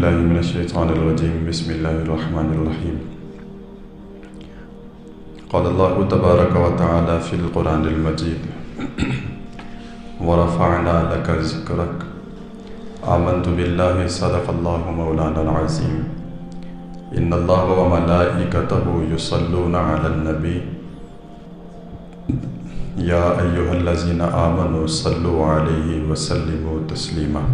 باللہ من الشیطان الرجیم بسم اللہ الرحمن الرحیم قال اللہ تبارک و تعالی فی القرآن المجید ورفعنا لک ذکرک آمنت باللہ صدق اللہ مولانا العظیم ان اللہ و ملائکتہ یصلون علی النبی یا ایہا الذین آمنوا صلوا علیہ وسلموا تسلیما۔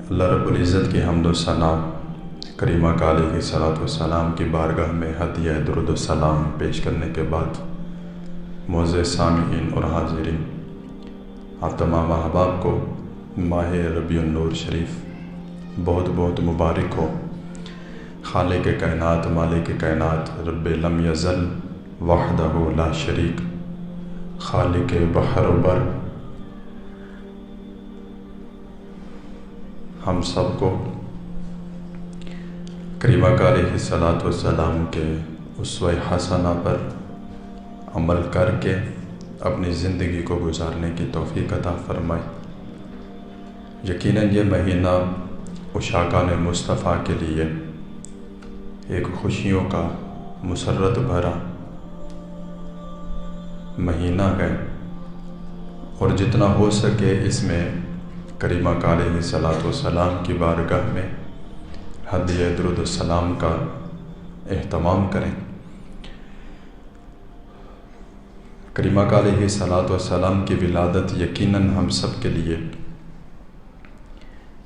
اللہ رب العزت کی حمد و ثنا کریمہ کا علیہ صلاۃ والسلام کی بارگاہ میں ہدیہ درود و سلام پیش کرنے کے بعد معزز سامعین اور حاضرین، آپ تمام احباب کو ماہ ربیع النور شریف بہت بہت مبارک ہو۔ خالق کائنات مالک کائنات رب لم یزل وحدہ لا شریک، خالق بحر و بر، ہم سب کو کریمہ کا علیہ صلاۃ والسلام کے اسوہ حسنہ پر عمل کر کے اپنی زندگی کو گزارنے کی توفیق عطا فرمائے۔ یقیناً یہ مہینہ عشاقان مصطفیٰ کے لیے ایک خوشیوں کا مسرت بھرا مہینہ ہے، اور جتنا ہو سکے اس میں کریمہ کا علیہ صلاۃ والسلام کی بارگاہ میں ہدیہ درود السلام کا اہتمام کریں۔ کریمہ کا علیہ صلاۃ والسلام کی ولادت یقیناً ہم سب کے لیے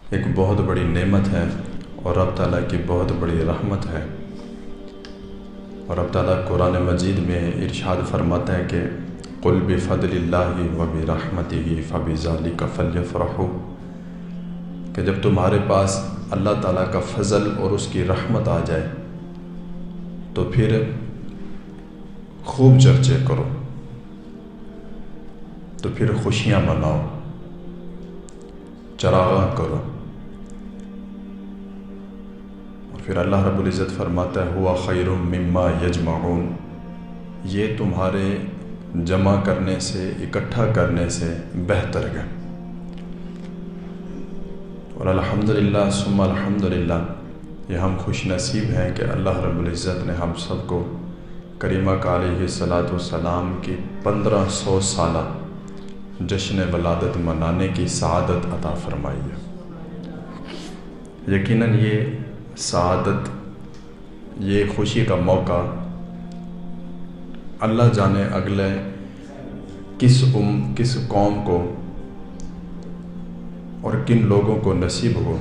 ایک بہت بڑی نعمت ہے اور رب تعالیٰ کی بہت بڑی رحمت ہے، اور رب تعالیٰ قرآن مجید میں ارشاد فرماتا ہے کہ قُلْ بِفَضْلِ اللَّهِ وَبِرَحْمَتِهِ فَبِذَلِكَ فَلْيَفْرَحُوا، کہ جب تمہارے پاس اللہ تعالیٰ کا فضل اور اس کی رحمت آ جائے تو پھر خوب چرچے کرو، تو پھر خوشیاں مناؤ، چراغاں کرو۔ پھر اللہ رب العزت فرماتا ہے ہوا خیر مما یجمعون، یہ تمہارے جمع کرنے سے اکٹھا کرنے سے بہتر ہے۔ اور الحمدللہ ثم الحمدللہ، یہ ہم خوش نصیب ہیں کہ اللہ رب العزت نے ہم سب کو کریمہ کا علیہ صلاۃ والسلام کی 1500 سالہ جشن ولادت منانے کی سعادت عطا فرمائی ہے۔ یقیناً یہ سعادت، یہ خوشی کا موقع اللہ جانے اگلے کس قوم کو اور کن لوگوں کو نصیب ہو۔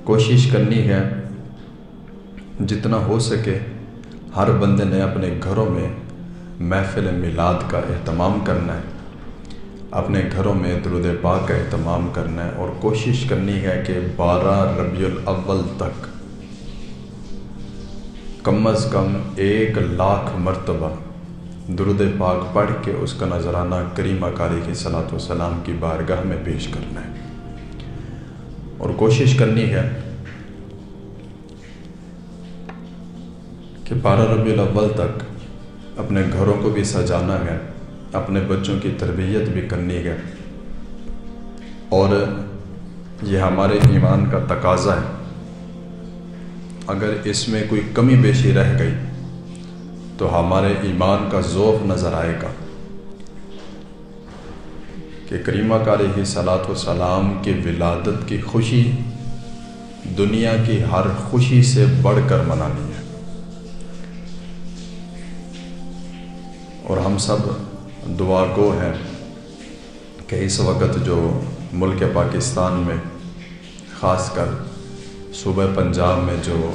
کوشش کرنی ہے جتنا ہو سکے ہر بندے نے اپنے گھروں میں محفل میلاد کا اہتمام کرنا ہے، اپنے گھروں میں درود پاک کا اہتمام کرنا ہے، اور کوشش کرنی ہے کہ 12 ربیع الاول تک کم از کم 1,00,000 مرتبہ درود پاک پڑھ کے اس کا نذرانہ کریمہ کا علیہ صلاۃ والسلام کی بارگاہ میں پیش کرنا ہے، اور کوشش کرنی ہے کہ 12 ربیع الاول تک اپنے گھروں کو بھی سجانا ہے، اپنے بچوں کی تربیت بھی کرنی ہے، اور یہ ہمارے ایمان کا تقاضا ہے۔ اگر اس میں کوئی کمی بیشی رہ گئی تو ہمارے ایمان کا ضعف نظر آئے گا، کہ کریمہ کا علیہ صلاۃ والسلام کی ولادت کی خوشی دنیا کی ہر خوشی سے بڑھ کر منانی ہے۔ اور ہم سب دعا گو ہیں کہ اس وقت جو ملک پاکستان میں، خاص کر صوبہ پنجاب میں، جو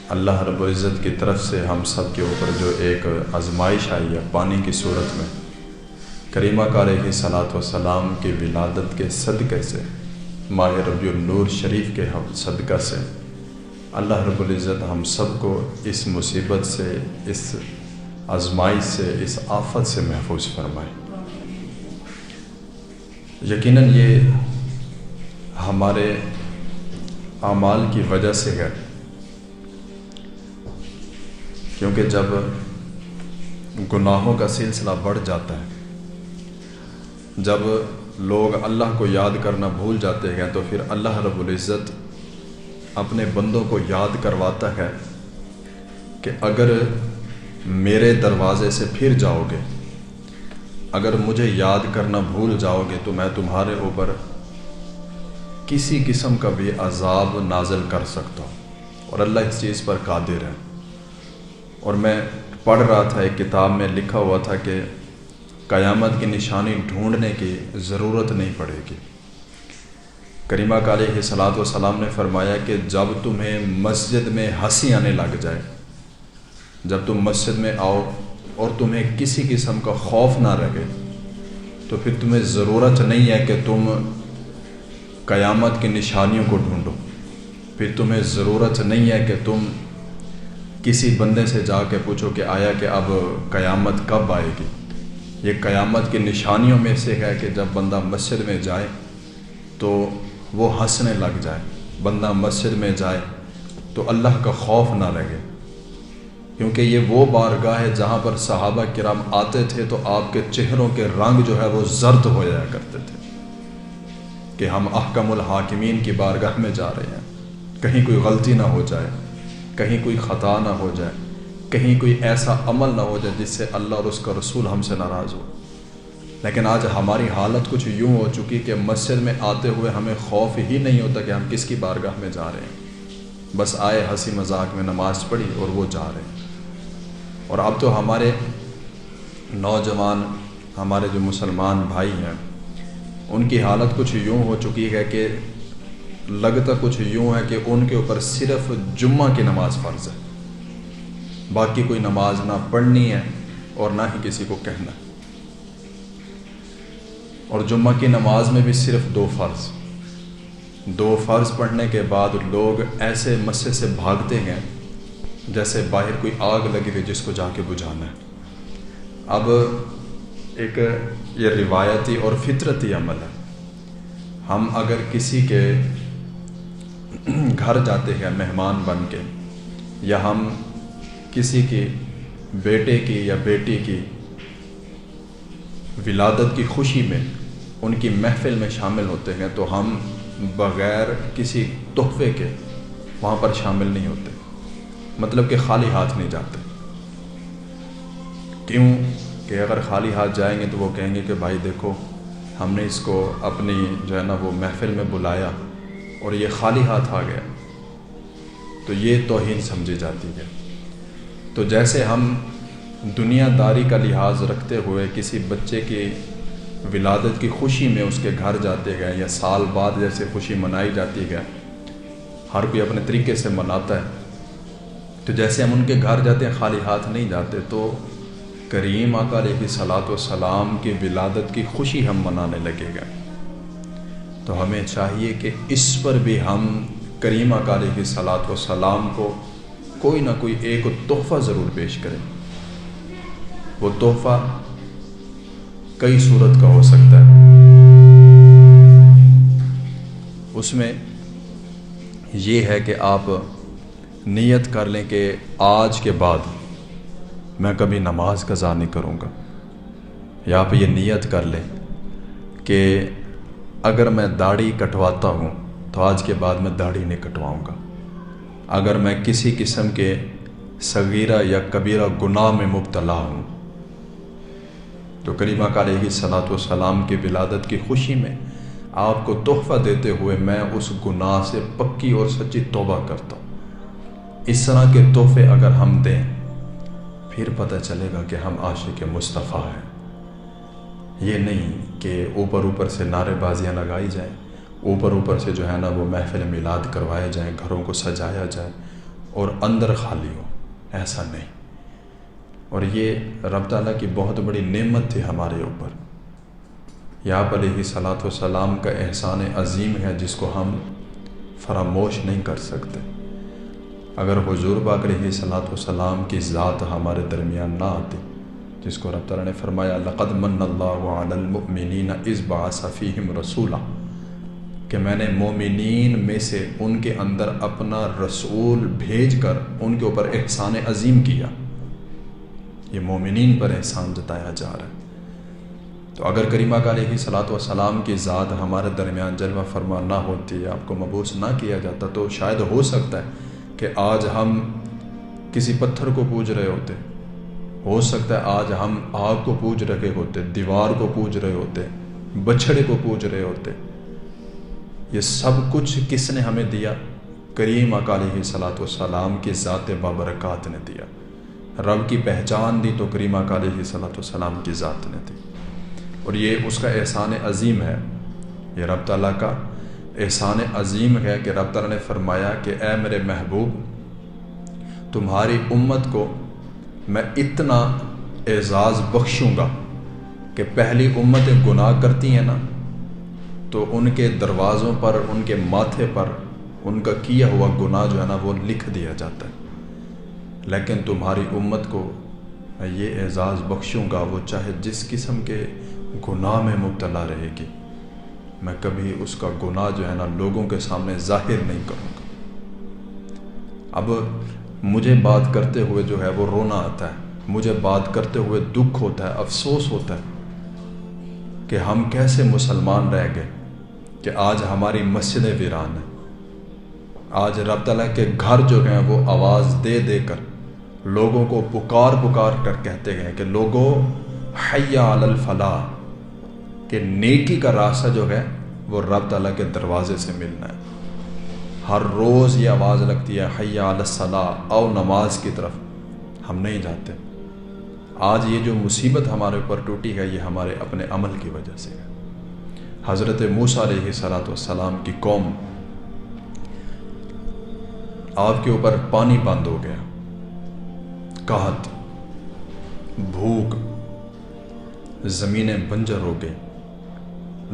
اللہ رب العزت کی طرف سے ہم سب کے اوپر جو ایک آزمائش آئی ہے پانی کی صورت میں، کریمہ کا علیہ صلاۃ والسلام کی ولادت کے صدقے سے، ماہ ربیع النور شریف کے صدقہ سے، اللہ رب العزت ہم سب کو اس مصیبت سے، اس آزمائش سے، اس آفت سے محفوظ فرمائے۔ یقیناً یہ ہمارے اعمال کی وجہ سے ہے، کیونکہ جب گناہوں کا سلسلہ بڑھ جاتا ہے، جب لوگ اللہ کو یاد کرنا بھول جاتے ہیں تو پھر اللہ رب العزت اپنے بندوں کو یاد کرواتا ہے کہ اگر میرے دروازے سے پھر جاؤ گے، اگر مجھے یاد کرنا بھول جاؤ گے تو میں تمہارے اوپر کسی قسم کا بھی عذاب نازل کر سکتا ہوں، اور اللہ اس چیز پر قادر ہے۔ اور میں پڑھ رہا تھا ایک کتاب میں لکھا ہوا تھا کہ قیامت کی نشانی ڈھونڈنے کی ضرورت نہیں پڑے گی۔ کریمہ کا علیہ الصلوۃ والسلام نے فرمایا کہ جب تمہیں مسجد میں ہنسی آنے لگ جائے، جب تم مسجد میں آؤ اور تمہیں کسی قسم کا خوف نہ رہے، تو پھر تمہیں ضرورت نہیں ہے کہ تم قیامت کی نشانیوں کو ڈھونڈو، پھر تمہیں ضرورت نہیں ہے کہ تم کسی بندے سے جا کے پوچھو کہ آیا کہ اب قیامت کب آئے گی۔ یہ قیامت کی نشانیوں میں سے ہے کہ جب بندہ مسجد میں جائے تو وہ ہنسنے لگ جائے، بندہ مسجد میں جائے تو اللہ کا خوف نہ لگے، کیونکہ یہ وہ بارگاہ ہے جہاں پر صحابہ کرام آتے تھے تو آپ کے چہروں کے رنگ جو ہے وہ زرد ہو جایا کرتے تھے کہ ہم احکم الحاکمین کی بارگاہ میں جا رہے ہیں، کہیں کوئی غلطی نہ ہو جائے، کہیں کوئی خطا نہ ہو جائے، کہیں کوئی ایسا عمل نہ ہو جائے جس سے اللہ اور اس کا رسول ہم سے ناراض ہو۔ لیکن آج ہماری حالت کچھ یوں ہو چکی کہ مسجد میں آتے ہوئے ہمیں خوف ہی نہیں ہوتا کہ ہم کس کی بارگاہ میں جا رہے ہیں، بس آئے ہنسی مذاق میں نماز پڑھی اور وہ جا رہے ہیں۔ اور اب تو ہمارے نوجوان، ہمارے جو مسلمان بھائی ہیں، ان کی حالت کچھ یوں ہو چکی ہے کہ لگتا کچھ یوں ہے کہ ان کے اوپر صرف جمعہ کی نماز فرض ہے، باقی کوئی نماز نہ پڑھنی ہے اور نہ ہی کسی کو کہنا ہے۔ اور جمعہ کی نماز میں بھی صرف دو فرض پڑھنے کے بعد لوگ ایسے مسجد سے بھاگتے ہیں جیسے باہر کوئی آگ لگی ہوئی جس کو جا کے بجھانا ہے۔ اب ایک یہ روایتی اور فطرتی عمل ہے، ہم اگر کسی کے گھر جاتے ہیں مہمان بن کے، یا ہم کسی کی بیٹے کی یا بیٹی کی ولادت کی خوشی میں ان کی محفل میں شامل ہوتے ہیں تو ہم بغیر کسی تحفے کے وہاں پر شامل نہیں ہوتے، مطلب کہ خالی ہاتھ نہیں جاتے۔ کیوں کہ اگر خالی ہاتھ جائیں گے تو وہ کہیں گے کہ بھائی دیکھو ہم نے اس کو اپنی جو ہے نا وہ محفل میں بلایا اور یہ خالی ہاتھ آ گیا، تو یہ توہین سمجھی جاتی ہے۔ تو جیسے ہم دنیا داری کا لحاظ رکھتے ہوئے کسی بچے کی ولادت کی خوشی میں اس کے گھر جاتے ہیں، یا سال بعد جیسے خوشی منائی جاتی ہے، ہر کوئی اپنے طریقے سے مناتا ہے، تو جیسے ہم ان کے گھر جاتے ہیں خالی ہاتھ نہیں جاتے، تو کریم آقا علیہ الصلوۃ والسلام کی ولادت کی خوشی ہم منانے لگے گا۔ تو ہمیں چاہیے کہ اس پر بھی ہم کریم آقا علیہ الصلوۃ والسلام کو کوئی نہ کوئی ایک تحفہ ضرور پیش کریں۔ وہ تحفہ کئی صورت کا ہو سکتا ہے، اس میں یہ ہے کہ آپ نیت کر لیں کہ آج کے بعد میں کبھی نماز قضا نہیں کروں گا، یا آپ یہ نیت کر لیں کہ اگر میں داڑھی کٹواتا ہوں تو آج کے بعد میں داڑھی نہیں کٹواؤں گا، اگر میں کسی قسم کے صغیرہ یا کبیرہ گناہ میں مبتلا ہوں تو کریمہ کا علیہ الصلوۃ والسلام کی ولادت کی خوشی میں آپ کو تحفہ دیتے ہوئے میں اس گناہ سے پکی اور سچی توبہ کرتا ہوں۔ اس طرح کے تحفے اگر ہم دیں پھر پتہ چلے گا کہ ہم عاشق مصطفیٰ ہیں۔ یہ نہیں کہ اوپر سے نعرے بازیاں لگائی جائیں، اوپر سے جو ہے نا وہ محفل میلاد کروائے جائیں، گھروں کو سجایا جائے اور اندر خالی ہو، ایسا نہیں۔ اور یہ رب تعالیٰ کی بہت بڑی نعمت تھی ہمارے اوپر، یہ آپ علیہ الصلوۃ والسلام کا احسان عظیم ہے جس کو ہم فراموش نہیں کر سکتے۔ اگر حضور پاک علیہ الصلوۃ والسلام کی ذات ہمارے درمیان نہ آتی، جس کو رب تعالیٰ نے فرمایا لقد من اللہ علی المؤمنین اذ بعث فیہم رسولا، کہ میں نے مومنین میں سے ان کے اندر اپنا رسول بھیج کر ان کے اوپر احسان عظیم کیا۔ یہ مومنین پر احسان جتایا جا رہا ہے۔ تو اگر کریمہ کا علیہ صلاۃ وسلام کی ذات ہمارے درمیان جلوہ فرما نہ ہوتی، آپ کو مبعوث نہ کیا جاتا، تو شاید ہو سکتا ہے کہ آج ہم کسی پتھر کو پوج رہے ہوتے، ہو سکتا ہے آج ہم آگ کو پوج رہے ہوتے، دیوار کو پوج رہے ہوتے، بچھڑے کو پوج رہے ہوتے۔ یہ سب کچھ کس نے ہمیں دیا؟ کریم آقا علیہ صلاۃ والسلام کی ذات بابرکات نے دیا۔ رب کی پہچان دی تو کریم آقا علیہ صلاۃ والسلام کی ذات نے دی، اور یہ اس کا احسان عظیم ہے، یہ رب تعالیٰ کا احسان عظیم ہے کہ رب تعالیٰ نے فرمایا کہ اے میرے محبوب، تمہاری امت کو میں اتنا اعزاز بخشوں گا کہ پہلی امتیں گناہ کرتی ہیں نا، تو ان کے دروازوں پر، ان کے ماتھے پر ان کا کیا ہوا گناہ جو ہے نا وہ لکھ دیا جاتا ہے، لیکن تمہاری امت کو میں یہ اعزاز بخشوں گا، وہ چاہے جس قسم کے گناہ میں مبتلا رہے گی، میں کبھی اس کا گناہ جو ہے نا لوگوں کے سامنے ظاہر نہیں کروں گا۔ اب مجھے بات کرتے ہوئے جو ہے وہ رونا آتا ہے، مجھے بات کرتے ہوئے دکھ ہوتا ہے، افسوس ہوتا ہے کہ ہم کیسے مسلمان رہ گئے کہ آج ہماری مسجدیں ویران ہیں، آج رب تعالیٰ کے گھر جو ہیں وہ آواز دے دے کر لوگوں کو پکار پکار کر کہتے گئے کہ لوگوں حی علی الفلاح، کہ نیکی کا راستہ جو ہے وہ رب تعالیٰ کے دروازے سے ملنا ہے۔ ہر روز یہ آواز لگتی ہے حی علی الصلاح، آؤ نماز کی طرف، ہم نہیں جاتے۔ آج یہ جو مصیبت ہمارے اوپر ٹوٹی ہے یہ ہمارے اپنے عمل کی وجہ سے ہے۔ حضرت موسیٰ علیہ صلاۃ والسلام کی قوم، آپ کے اوپر پانی بند ہو گیا، قحط، بھوک، زمینیں بنجر ہو گئی،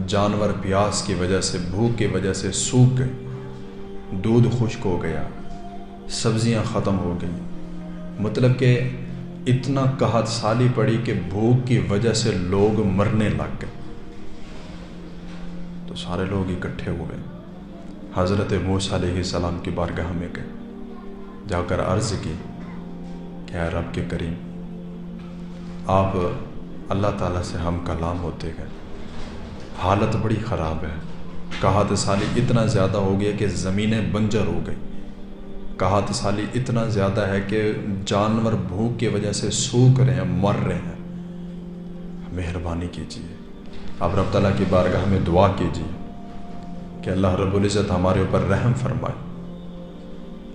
جانور پیاس کی وجہ سے، بھوک کی وجہ سے سوکھ گئے، دودھ خشک ہو گیا، سبزیاں ختم ہو گئیں، مطلب کہ اتنا قحط سالی پڑی کہ بھوک کی وجہ سے لوگ مرنے لگ گئے۔ تو سارے لوگ اکٹھے ہوئے، حضرت موسیٰ علیہ السلام کی بارگاہ میں گئے، جا کر عرض کی کہ اے رب کے کریم، آپ اللہ تعالیٰ سے ہم کلام ہوتے گئے، حالت بڑی خراب ہے، قحط سالی اتنا زیادہ ہو گیا کہ زمینیں بنجر ہو گئی، قحط سالی اتنا زیادہ ہے کہ جانور بھوک کی وجہ سے سوکھ رہے ہیں، مر رہے ہیں، مہربانی کیجیے، آپ رب تعالیٰ کی بارگاہ میں دعا کیجیے کہ اللہ رب العزت ہمارے اوپر رحم فرمائے،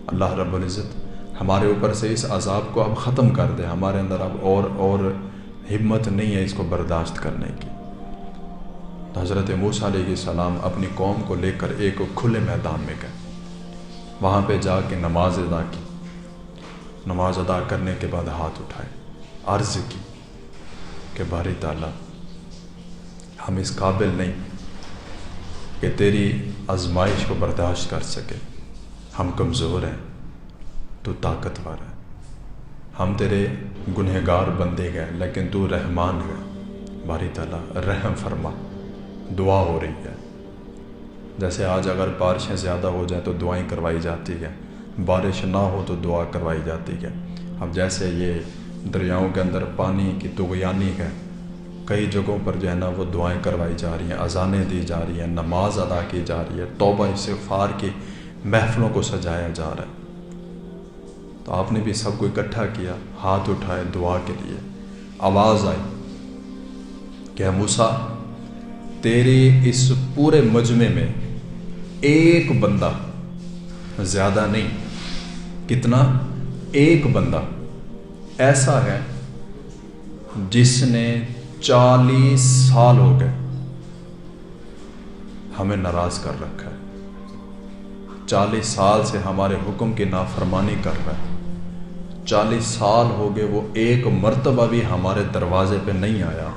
اللہ رب العزت ہمارے اوپر سے اس عذاب کو اب ختم کر دے، ہمارے اندر اب اور ہمت نہیں ہے اس کو برداشت کرنے کی۔ تو حضرت موسیٰ علیہ السلام اپنی قوم کو لے کر ایک کھلے میدان میں گئے، وہاں پہ جا کے نماز ادا کی، نماز ادا کرنے کے بعد ہاتھ اٹھائے، عرض کی کہ باری تعالیٰ، ہم اس قابل نہیں کہ تیری آزمائش کو برداشت کر سکے، ہم کمزور ہیں، تو طاقتور ہے، ہم تیرے گنہگار بندے گئے لیکن تو رحمان ہے، باری تعالیٰ رحم فرما۔ دعا ہو رہی ہے، جیسے آج اگر بارشیں زیادہ ہو جائیں تو دعائیں کروائی جاتی ہے، بارش نہ ہو تو دعا کروائی جاتی ہے۔ اب جیسے یہ دریاؤں کے اندر پانی کی طغیانی ہے، کئی جگہوں پر جو ہے نا وہ دعائیں کروائی جا رہی ہیں، اذانیں دی جا رہی ہیں، نماز ادا کی جا رہی ہے، توبہ استغفار کی محفلوں کو سجایا جا رہا ہے۔ تو آپ نے بھی سب کو اکٹھا کیا، ہاتھ اٹھائے دعا کے لیے، آواز آئی کہ موسیٰ، تیرے اس پورے مجمع میں ایک بندہ، زیادہ نہیں، کتنا؟ ایک بندہ ایسا ہے جس نے 40 سال ہو گئے ہمیں ناراض کر رکھا ہے، 40 سال سے ہمارے حکم کی نافرمانی کر رہا ہے، 40 سال ہو گئے وہ ایک مرتبہ بھی ہمارے دروازے پہ نہیں آیا،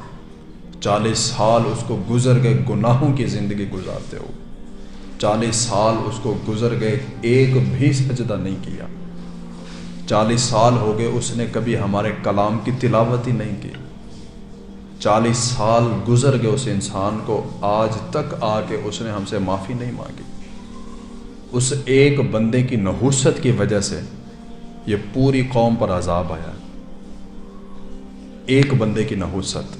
40 سال اس کو گزر گئے گناہوں کی زندگی گزارتے ہو، 40 سال اس کو گزر گئے ایک بھی سجدہ نہیں کیا، 40 سال ہو گئے اس نے کبھی ہمارے کلام کی تلاوت ہی نہیں کی، 40 سال گزر گئے اس انسان کو، آج تک آ کے اس نے ہم سے معافی نہیں مانگی۔ اس ایک بندے کی نحوست کی وجہ سے یہ پوری قوم پر عذاب آیا، ایک بندے کی نحوست۔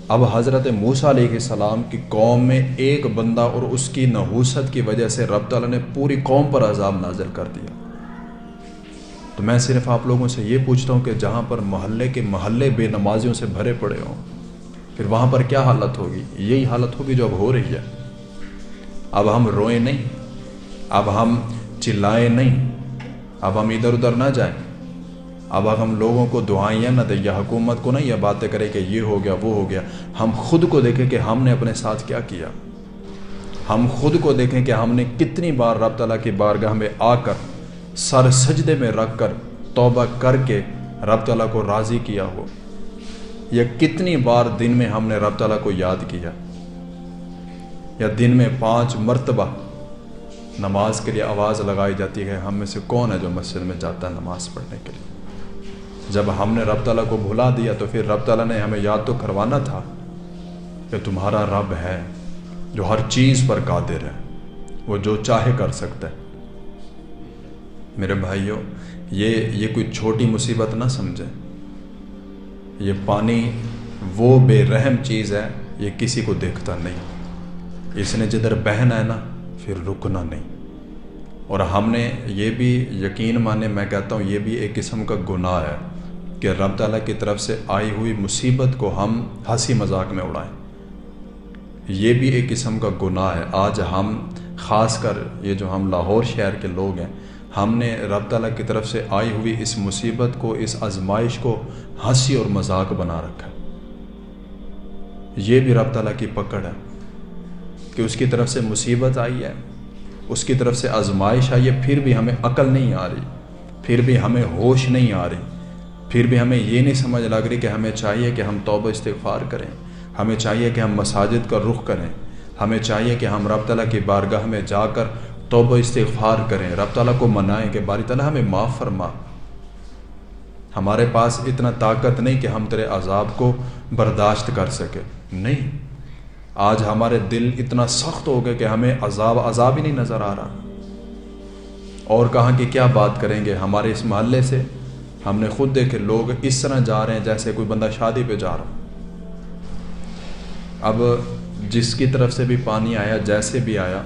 اب حضرت موسیٰ علیہ السلام کی قوم میں ایک بندہ اور اس کی نحوست کی وجہ سے رب تعالیٰ نے پوری قوم پر عذاب نازل کر دیا۔ تو میں صرف آپ لوگوں سے یہ پوچھتا ہوں کہ جہاں پر محلے کے محلے بے نمازیوں سے بھرے پڑے ہوں، پھر وہاں پر کیا حالت ہوگی؟ یہی حالت ہوگی جو اب ہو رہی ہے۔ اب ہم روئیں نہیں، اب ہم چلائیں نہیں، اب ہم ادھر ادھر نہ جائیں، اب ہم لوگوں کو دعائیں نہ دیں یا حکومت کو نہ یہ باتیں کریں کہ یہ ہو گیا وہ ہو گیا۔ ہم خود کو دیکھیں کہ ہم نے اپنے ساتھ کیا کیا۔ ہم خود کو دیکھیں کہ ہم نے کتنی بار رب تعالیٰ کی بارگاہ میں آ کر سر سجدے میں رکھ کر توبہ کر کے رب تعالیٰ کو راضی کیا ہو، یا کتنی بار دن میں ہم نے رب تعالیٰ کو یاد کیا، یا دن میں 5 مرتبہ نماز کے لیے آواز لگائی جاتی ہے۔ ہم میں سے کون ہے جو مسجد میں جاتا ہے نماز پڑھنے کے لیے؟ جب ہم نے رب تعالیٰ کو بھلا دیا تو پھر رب تعالیٰ نے ہمیں یاد تو کروانا تھا کہ تمہارا رب ہے جو ہر چیز پر قادر ہے، وہ جو چاہے کر سکتا ہے۔ میرے بھائیوں، یہ کوئی چھوٹی مصیبت نہ سمجھیں۔ یہ پانی وہ بے رحم چیز ہے، یہ کسی کو دیکھتا نہیں، اس نے جدھر بہنا ہے نا پھر رکنا نہیں۔ اور ہم نے یہ بھی یقین مانے، میں کہتا ہوں یہ بھی ایک قسم کا گناہ ہے کہ رب تعالیٰ کی طرف سے آئی ہوئی مصیبت کو ہم ہنسی مذاق میں اڑائیں۔ یہ بھی ایک قسم کا گناہ ہے۔ آج ہم خاص کر یہ جو ہم لاہور شہر کے لوگ ہیں، ہم نے رب تعالیٰ کی طرف سے آئی ہوئی اس مصیبت کو، اس آزمائش کو ہنسی اور مذاق بنا رکھا ہے۔ یہ بھی رب تعالیٰ کی پکڑ ہے کہ اس کی طرف سے مصیبت آئی ہے، اس کی طرف سے آزمائش آئی ہے، پھر بھی ہمیں عقل نہیں آ رہی، پھر بھی ہمیں ہوش نہیں آ رہی، پھر بھی ہمیں یہ نہیں سمجھ لگ رہی کہ ہمیں چاہیے کہ ہم توبہ استغفار کریں، ہمیں چاہیے کہ ہم مساجد کا رخ کریں، ہمیں چاہیے کہ ہم رب تعالیٰ کی بارگاہ میں جا کر توبہ استغفار کریں، رب تعالیٰ کو منائیں کہ باری تعالیٰ ہمیں معاف فرما۔ ہمارے پاس اتنا طاقت نہیں کہ ہم تیرے عذاب کو برداشت کر سکے، نہیں۔ آج ہمارے دل اتنا سخت ہو گئے کہ ہمیں عذاب ہی نہیں نظر آ رہا، اور کہاں کی کیا بات کریں گے ہمارے اس محلے سے۔ ہم نے خود دیکھے لوگ اس طرح جا رہے ہیں جیسے کوئی بندہ شادی پہ جا رہا۔ اب جس کی طرف سے بھی پانی آیا، جیسے بھی آیا،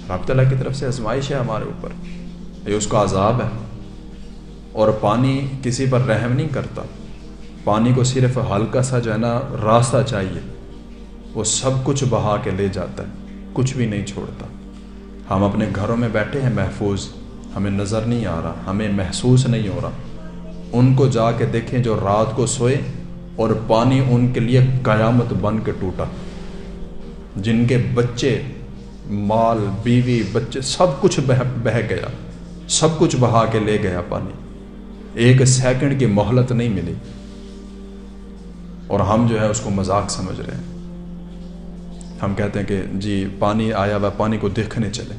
رب تعالیٰ کی طرف سے آزمائش ہے ہمارے اوپر، یہ اس کا عذاب ہے۔ اور پانی کسی پر رحم نہیں کرتا، پانی کو صرف ہلکا سا جو ہے نا راستہ چاہیے، وہ سب کچھ بہا کے لے جاتا ہے، کچھ بھی نہیں چھوڑتا۔ ہم اپنے گھروں میں بیٹھے ہیں محفوظ، ہمیں نظر نہیں آ رہا، ہمیں محسوس نہیں ہو رہا۔ ان کو جا کے دیکھیں جو رات کو سوئے اور پانی ان کے لیے قیامت بن کے ٹوٹا، جن کے بچے، مال، بیوی، بچے سب کچھ بہہ گیا، سب کچھ بہا کے لے گیا پانی، ایک سیکنڈ کی مہلت نہیں ملی، اور ہم جو ہے اس کو مذاق سمجھ رہے ہیں۔ ہم کہتے ہیں کہ جی پانی آیا ہوا، پانی کو دیکھنے چلے۔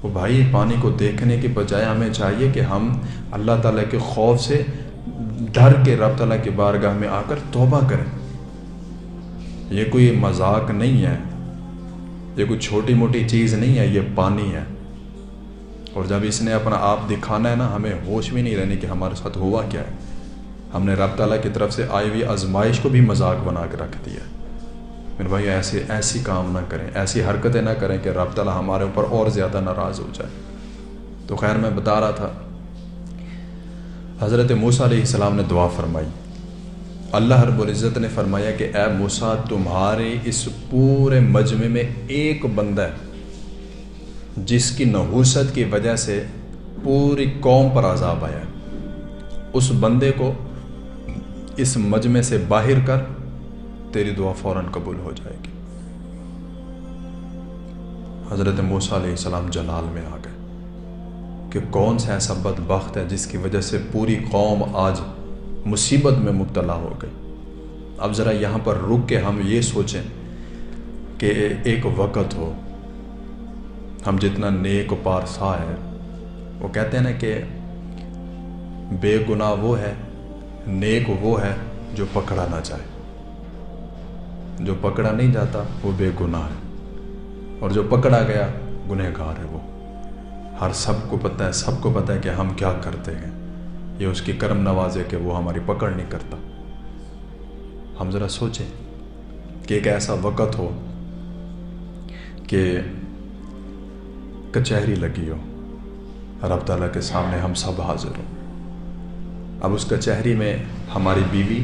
وہ بھائی پانی کو دیکھنے کی بجائے ہمیں چاہیے کہ ہم اللہ تعالیٰ کے خوف سے ڈر کے رب تعالیٰ کی بارگاہ میں آ کر توبہ کریں۔ یہ کوئی مذاق نہیں ہے، یہ کوئی چھوٹی موٹی چیز نہیں ہے، یہ پانی ہے۔ اور جب اس نے اپنا آپ دکھانا ہے نا، ہمیں ہوش بھی نہیں رہنی کہ ہمارے ساتھ ہوا کیا ہے۔ ہم نے رب تعالیٰ کی طرف سے آئی ہوئی آزمائش کو بھی مذاق بنا کے رکھ دیا ہے۔ میرے بھائی ایسی کام نہ کریں، ایسی حرکتیں نہ کریں کہ رب تعالیٰ ہمارے اوپر اور زیادہ ناراض ہو جائے۔ تو خیر میں بتا رہا تھا، حضرت موسیٰ علیہ السلام نے دعا فرمائی۔ اللہ رب العزت نے فرمایا کہ اے موسیٰ، تمہارے اس پورے مجمع میں ایک بندہ ہے جس کی نحوست کی وجہ سے پوری قوم پر عذاب آیا ہے، اس بندے کو اس مجمع سے باہر کر، تیری دعا فوراً قبول ہو جائے گی۔ حضرت موسیٰ علیہ السلام جلال میں آ گئے کہ کون سا ایسا بدبخت ہے جس کی وجہ سے پوری قوم آج مصیبت میں مبتلا ہو گئی۔ اب ذرا یہاں پر رک کے ہم یہ سوچیں کہ ایک وقت ہو، ہم جتنا نیک و پارسا ہے، وہ کہتے ہیں نا کہ بے گناہ وہ ہے، نیک وہ ہے جو پکڑا نہ جائے۔ جو پکڑا نہیں جاتا وہ بے گناہ ہے، اور جو پکڑا گیا گنہگار ہے۔ وہ ہر سب کو پتہ ہے، سب کو پتہ ہے کہ ہم کیا کرتے ہیں، یہ اس کی کرم نواز ہے کہ وہ ہماری پکڑ نہیں کرتا۔ ہم ذرا سوچیں کہ ایک ایسا وقت ہو کہ کچہری لگی ہو، رب تعالیٰ کے سامنے ہم سب حاضر ہوں۔ اب اس کچہری میں ہماری بیوی،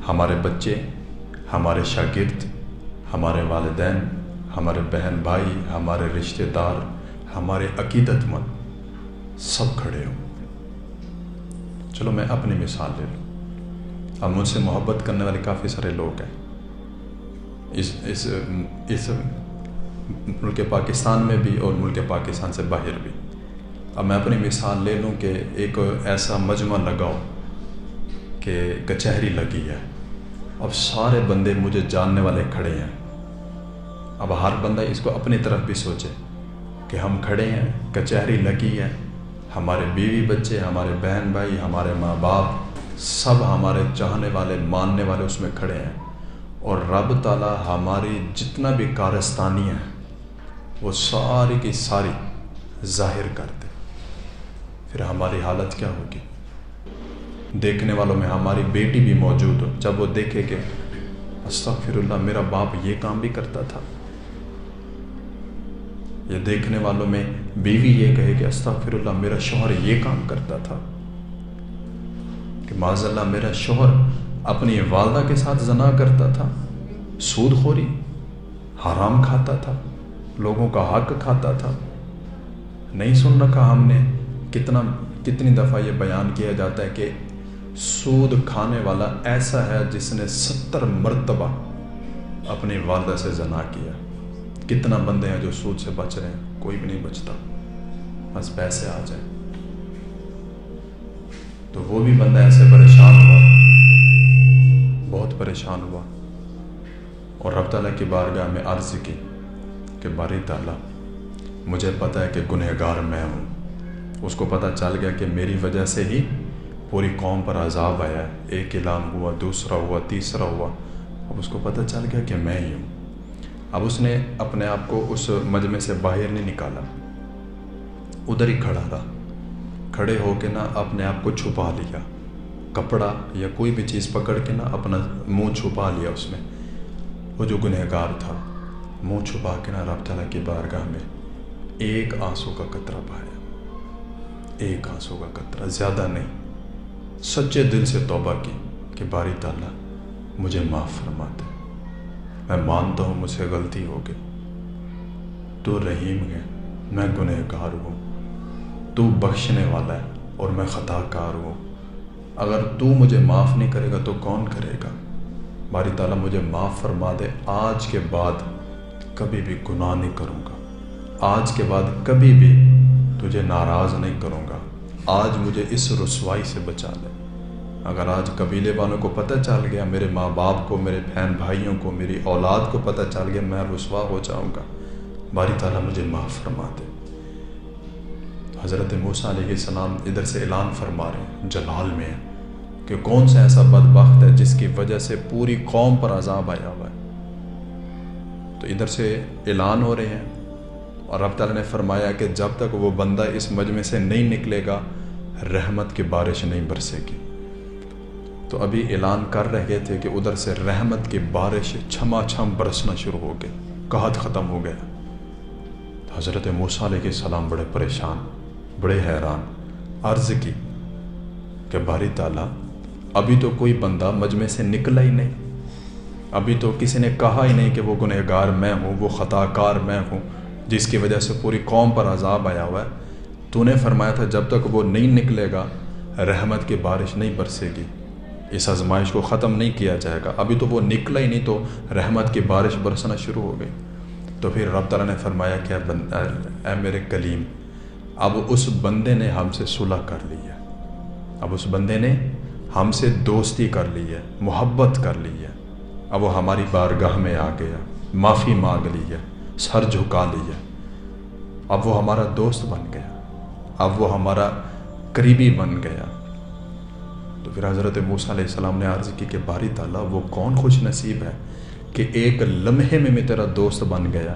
ہمارے بچے، ہمارے شاگرد، ہمارے والدین، ہمارے بہن بھائی، ہمارے رشتہ دار، ہمارے عقیدت مند سب کھڑے ہوں۔ چلو میں اپنی مثال لے لوں۔ اب مجھ سے محبت کرنے والے کافی سارے لوگ ہیں اس ملک پاکستان میں بھی اور ملک پاکستان سے باہر بھی۔ اب میں اپنی مثال لے لوں کہ ایک ایسا مجمع لگاؤ کہ کچہری لگی ہے، اب سارے بندے مجھے جاننے والے کھڑے ہیں۔ اب ہر بندہ اس کو اپنی طرف بھی سوچے کہ ہم کھڑے ہیں، کچہری لگی ہے، ہمارے بیوی بچے، ہمارے بہن بھائی، ہمارے ماں باپ، سب ہمارے چاہنے والے ماننے والے اس میں کھڑے ہیں، اور رب تعالیٰ ہماری جتنا بھی کارستانی ہے وہ ساری کی ساری ظاہر کر دے، پھر ہماری حالت کیا ہوگی؟ دیکھنے والوں میں ہماری بیٹی بھی موجود ہو، جب وہ دیکھے کہ استغفر اللہ میرا باپ یہ کام بھی کرتا تھا، یا دیکھنے والوں میں بیوی یہ کہے کہ استغفر اللہ میرا شوہر یہ کام کرتا تھا، کہ معاذ اللہ میرا شوہر اپنی والدہ کے ساتھ زنا کرتا تھا، سود خوری، حرام کھاتا تھا، لوگوں کا حق کھاتا تھا۔ نہیں سن رکھا ہم نے کتنی دفعہ یہ بیان کیا جاتا ہے کہ سود کھانے والا ایسا ہے جس نے 70 مرتبہ اپنی والدہ سے زنا کیا۔ کتنا بندے ہیں جو سود سے بچ رہے ہیں؟ کوئی بھی نہیں بچتا، بس پیسے آ جائیں۔ تو وہ بھی بندہ ایسے پریشان ہوا، بہت پریشان ہوا، اور رب تعالیٰ کی بارگاہ میں عرض کی کہ باری تعالیٰ مجھے پتہ ہے کہ گنہگار میں ہوں۔ اس کو پتہ چل گیا کہ میری وجہ سے ہی پوری قوم پر عذاب آیا ہے، ایک اعلان ہوا، دوسرا ہوا، تیسرا ہوا، اب اس کو پتہ چل گیا کہ میں ہی ہوں۔ اب اس نے اپنے آپ کو اس مجمع سے باہر نہیں نکالا، ادھر ہی کھڑا رہا، کھڑے ہو کے نا اپنے آپ کو چھپا لیا، کپڑا یا کوئی بھی چیز پکڑ کے نا اپنا منہ چھپا لیا اس میں۔ وہ جو گنہگار تھا منہ چھپا کے نا رب تعالیٰ کی بارگاہ میں ایک آنسو کا قطرہ بہایا، ایک آنسو کا قطرہ، زیادہ نہیں، سچے دل سے توبہ کی کہ باری تعالیٰ مجھے معاف فرما دے، میں مانتا ہوں مجھ سے غلطی ہو گئی، تو رحیم ہے، میں گنہگار ہوں، تو بخشنے والا ہے اور میں خطا کار ہوں، اگر تو مجھے معاف نہیں کرے گا تو کون کرے گا؟ باری تعالیٰ مجھے معاف فرما دے، آج کے بعد کبھی بھی گناہ نہیں کروں گا، آج کے بعد کبھی بھی تجھے ناراض نہیں کروں گا، آج مجھے اس رسوائی سے بچا لے۔ اگر آج قبیلے والوں کو پتہ چل گیا، میرے ماں باپ کو، میرے بہن بھائیوں کو، میری اولاد کو پتہ چل گیا، میں رسوا ہو جاؤں گا، باری تعالیٰ مجھے معاف فرما دے۔ حضرت موسیٰ علیہ السلام ادھر سے اعلان فرما رہے ہیں، جلال میں ہیں کہ کون سا ایسا بدبخت ہے جس کی وجہ سے پوری قوم پر عذاب آیا ہوا ہے۔ تو ادھر سے اعلان ہو رہے ہیں، اور رب تعالیٰ نے فرمایا کہ جب تک وہ بندہ اس مجمع سے نہیں نکلے گا رحمت کی بارش نہیں برسے گی۔ تو ابھی اعلان کر رہے تھے کہ ادھر سے رحمت کی بارش چھما چھم برسنا شروع ہو گئی، قحط ختم ہو گیا۔ تو حضرت موسیٰ علیہ السلام بڑے پریشان، بڑے حیران، عرض کی کہ باری تعالیٰ ابھی تو کوئی بندہ مجمع سے نکلا ہی نہیں، ابھی تو کسی نے کہا ہی نہیں کہ وہ گنہگار میں ہوں، وہ خطا کار میں ہوں جس کی وجہ سے پوری قوم پر عذاب آیا ہوا ہے۔ تو نے فرمایا تھا جب تک وہ نہیں نکلے گا رحمت کی بارش نہیں برسے گی، اس آزمائش کو ختم نہیں کیا جائے گا۔ ابھی تو وہ نکلا ہی نہیں تو رحمت کی بارش برسنا شروع ہو گئی۔ تو پھر رب تعالیٰ نے فرمایا کہ اے میرے کلیم، اب اس بندے نے ہم سے صلح کر لی ہے، اب اس بندے نے ہم سے دوستی کر لی ہے، محبت کر لی ہے، اب وہ ہماری بارگاہ میں آ گیا، معافی مانگ لی ہے، سر جھکا لی ہے، اب وہ ہمارا دوست بن گیا، اب وہ ہمارا قریبی بن گیا۔ تو پھر حضرت موسیٰ علیہ السلام نے عرض کی کہ باری تعالیٰ وہ کون خوش نصیب ہے کہ ایک لمحے میں تیرا دوست بن گیا،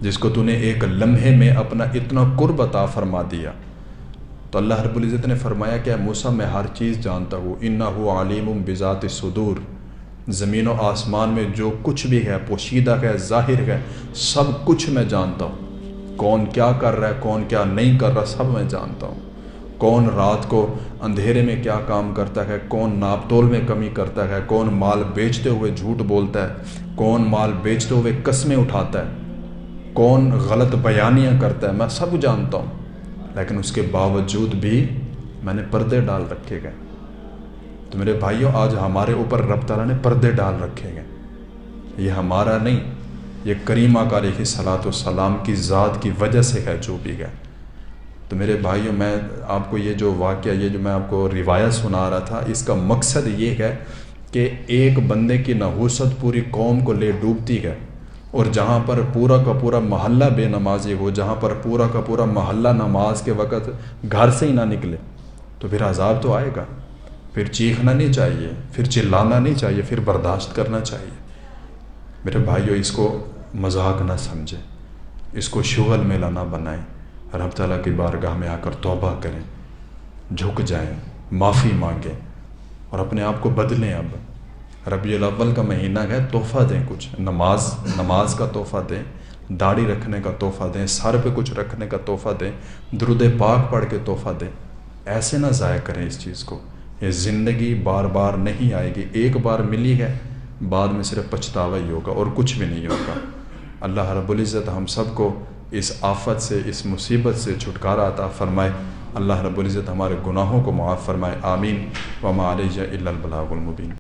جس کو تو نے ایک لمحے میں اپنا اتنا قرب عطا فرما دیا۔ تو اللہ رب العزت نے فرمایا کہ اے موسیٰ میں ہر چیز جانتا ہوں، انہ علیم بذات الصدور، زمین و آسمان میں جو کچھ بھی ہے، پوشیدہ ہے، ظاہر ہے، سب کچھ میں جانتا ہوں۔ کون کیا کر رہا ہے، کون کیا نہیں کر رہا، سب میں جانتا ہوں۔ کون رات کو اندھیرے میں کیا کام کرتا ہے، کون ناپ تول میں کمی کرتا ہے، کون مال بیچتے ہوئے جھوٹ بولتا ہے، کون مال بیچتے ہوئے قسمیں اٹھاتا ہے، کون غلط بیانیاں کرتا ہے، میں سب جانتا ہوں۔ لیکن اس کے باوجود بھی میں نے پردے ڈال رکھے گئے۔ تو میرے بھائیوں، آج ہمارے اوپر رب تعالیٰ نے پردے ڈال رکھے گئے۔ یہ ہمارا نہیں، یہ کریم آقا علیہ الصلوۃ والسلام کی ذات کی وجہ سے ہے جو بھی ہے۔ تو میرے بھائیوں، میں آپ کو یہ جو واقعہ، یہ جو میں آپ کو روایت سنا رہا تھا، اس کا مقصد یہ ہے کہ ایک بندے کی نحوست پوری قوم کو لے ڈوبتی ہے، اور جہاں پر پورا کا پورا محلہ بے نمازی ہو، جہاں پر پورا کا پورا محلہ نماز کے وقت گھر سے ہی نہ نکلے، تو پھر عذاب تو آئے گا۔ پھر چیخنا نہیں چاہیے، پھر چلانا نہیں چاہیے، پھر برداشت کرنا چاہیے۔ میرے بھائیوں، اس کو مذاق نہ سمجھیں، اس کو شغل میلہ نہ بنائیں۔ رب تعالیٰ کی بارگاہ میں آ کر توبہ کریں، جھک جائیں، معافی مانگیں اور اپنے آپ کو بدلیں۔ اب ربیع الاول کا مہینہ ہے، تحفہ دیں، کچھ نماز کا تحفہ دیں، داڑھی رکھنے کا تحفہ دیں، سر پہ کچھ رکھنے کا تحفہ دیں، درود پاک پڑھ کے تحفہ دیں۔ ایسے نہ ضائع کریں اس چیز کو۔ یہ زندگی بار بار نہیں آئے گی، ایک بار ملی ہے، بعد میں صرف پچھتاوا ہی ہوگا اور کچھ بھی نہیں ہوگا۔ اللہ رب العزت ہم سب کو اس آفت سے، اس مصیبت سے چھٹکارا عطا فرمائے۔ اللہ رب العزت ہمارے گناہوں کو معاف فرمائے، آمین۔ وما علیہ الا البلاغ المبین۔